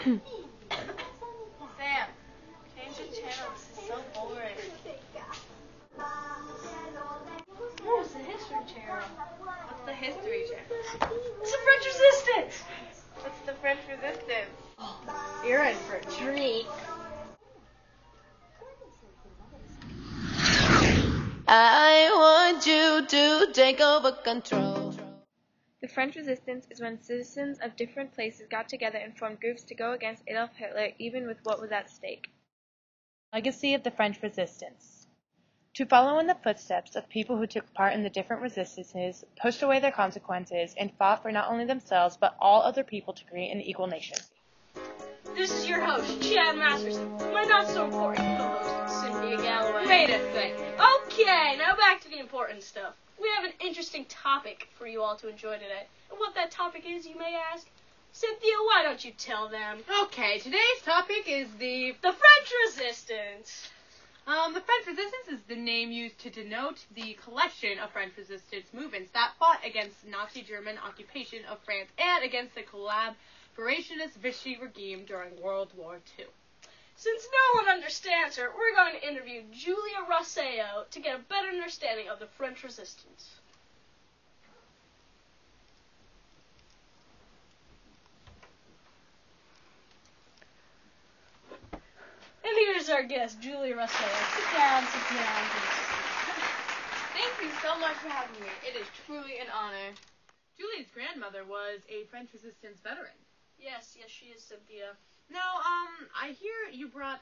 Sam, change the channel. This is so boring. No, it's the history channel. What's the history channel? It's the French Resistance! What's the French Resistance? You're in for a treat. I want you to take over control. The French Resistance is when citizens of different places got together and formed groups to go against Adolf Hitler, even with what was at stake. Legacy of the French Resistance. To follow in the footsteps of people who took part in the different resistances, pushed away their consequences, and fought for not only themselves but all other people to create an equal nation. This is your host, Chad Masterson. My not-so-important co-host, Cynthia Galloway. Wait a second. Okay, now back to the important stuff. We have an interesting topic for you all to enjoy today. And what that topic is, you may ask? Cynthia, why don't you tell them? Okay, today's topic is the French Resistance. The French Resistance is the name used to denote the collection of French resistance movements that fought against Nazi German occupation of France and against the collaborationist Vichy regime during World War II. Since no one understands her, we're going to interview Julia Rosseo to get a better understanding of the French Resistance. And here's our guest, Julia Rosseo. Sit down, sit down. Thank you so much for having me. It is truly an honor. Julie's grandmother was a French resistance veteran. Yes, she is, Cynthia. Now, I hear you brought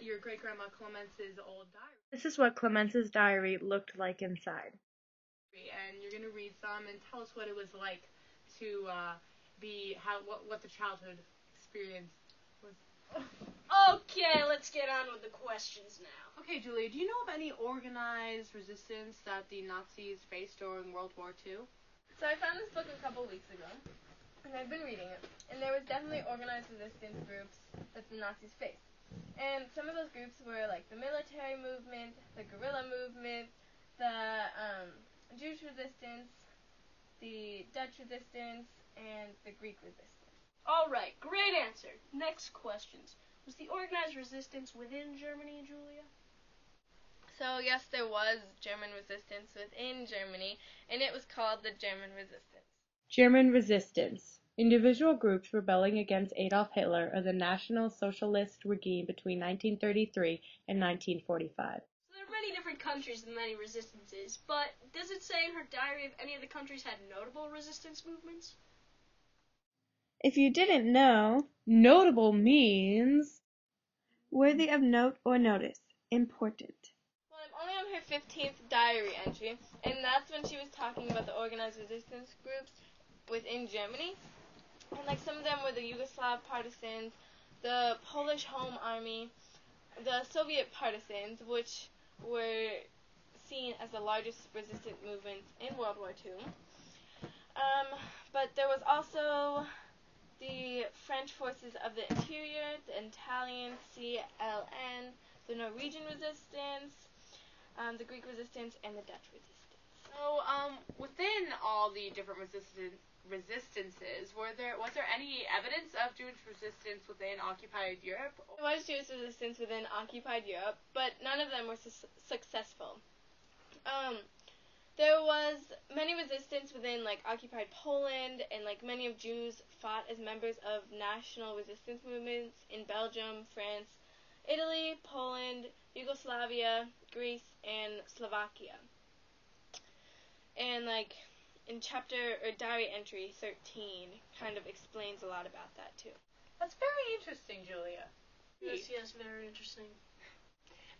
your great-grandma Clemence's old diary. This is what Clemence's diary looked like inside. And you're going to read some and tell us what it was like to what the childhood experience was. Okay, let's get on with the questions now. Okay, Julia, do you know of any organized resistance that the Nazis faced during World War II? So I found this book a couple weeks ago, and I've been reading it, and there was definitely organized resistance groups that the Nazis faced. And some of those groups were like the military movement, the guerrilla movement, the Jewish resistance, the Dutch resistance, and the Greek resistance. All right, great answer. Next questions. Was the organized resistance within Germany, Julia? So yes, there was German resistance within Germany, and it was called the German Resistance. German Resistance. Individual groups rebelling against Adolf Hitler or the National Socialist regime between 1933 and 1945. So there are many different countries and many resistances, but does it say in her diary if any of the countries had notable resistance movements? If you didn't know, notable means worthy of note or notice, important. Well, I'm only on her 15th diary entry, and that's when she was talking about the organized resistance groups within Germany. And like some of them were the Yugoslav partisans, the Polish Home Army, the Soviet partisans, which were seen as the largest resistant movements in World War II. But there was also the French forces of the interior, the Italian CLN, the Norwegian resistance, the Greek resistance, and the Dutch resistance. So, within all the different resistances, was there any evidence of Jewish resistance within occupied Europe? There was Jewish resistance within occupied Europe, but none of them were successful. There was many resistance within occupied Poland, and many of Jews fought as members of national resistance movements in Belgium, France, Italy, Poland, Yugoslavia, Greece, and Slovakia. And in diary entry 13 kind of explains a lot about that too. That's very interesting, Julia. Yes, very interesting.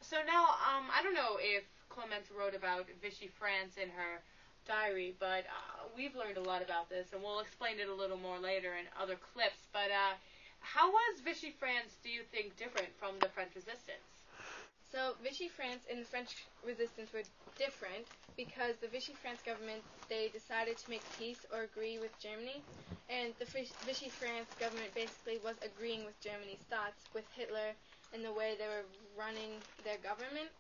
So now, I don't know if Clemence wrote about Vichy France in her diary, but we've learned a lot about this, and we'll explain it a little more later in other clips. But how was Vichy France, do you think, different from the French Resistance? So Vichy France and the French Resistance were different because the Vichy France government, they decided to make peace or agree with Germany, and the Vichy France government basically was agreeing with Germany's thoughts with Hitler and the way they were running their government.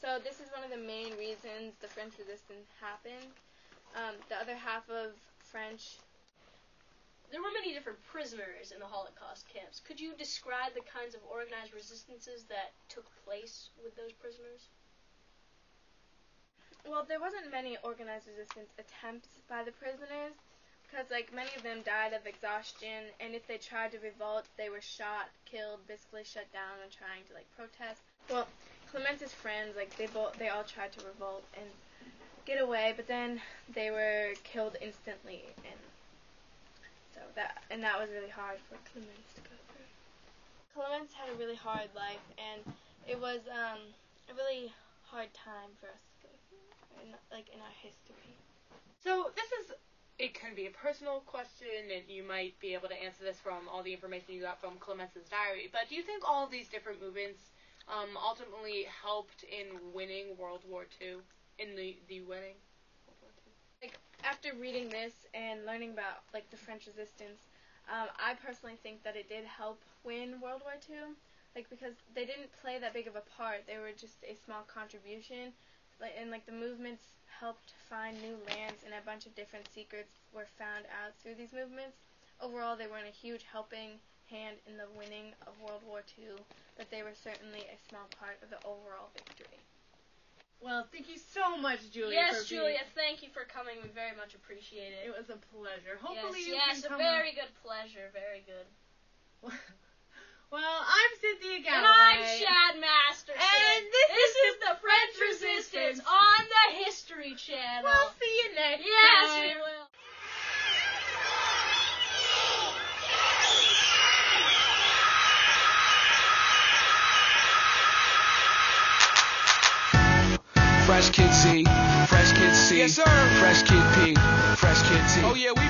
So this is one of the main reasons the French Resistance happened. The other half of There were many different prisoners in the Holocaust camps. Could you describe the kinds of organized resistances that took place with those prisoners? Well, there wasn't many organized resistance attempts by the prisoners, because many of them died of exhaustion, and if they tried to revolt, they were shot, killed, basically shut down when trying to protest. Well, Clemence's friends, they all tried to revolt and get away, but then they were killed instantly, and that was really hard for Clemence to go through. Clemence had a really hard life, and it was a really hard time for us to go through, in our history. So it can be a personal question, and you might be able to answer this from all the information you got from Clemence's diary, but do you think all of these different movements ultimately helped in winning World War II, in the winning World War II? After reading this and learning about the French resistance, I personally think that it did help win World War II, because they didn't play that big of a part. They were just a small contribution, and the movements helped find new lands, and a bunch of different secrets were found out through these movements. Overall, they weren't a huge helping hand in the winning of World War II, but they were certainly a small part of the overall victory. Well, thank you so much, Julia. Yes, Julia, thank you for coming. We very much appreciate it. It was a pleasure. Hopefully you yes, can a come very good pleasure. Very good. Well, I'm Cynthia Galloway. And I'm Shad Masterson. And this is the French Resistance on the History Channel. We'll see you next Yes, time. we will. Fresh Kid Z, Fresh Kid C, Yes, sir. Fresh Kid P, Fresh Kid T. Oh yeah, we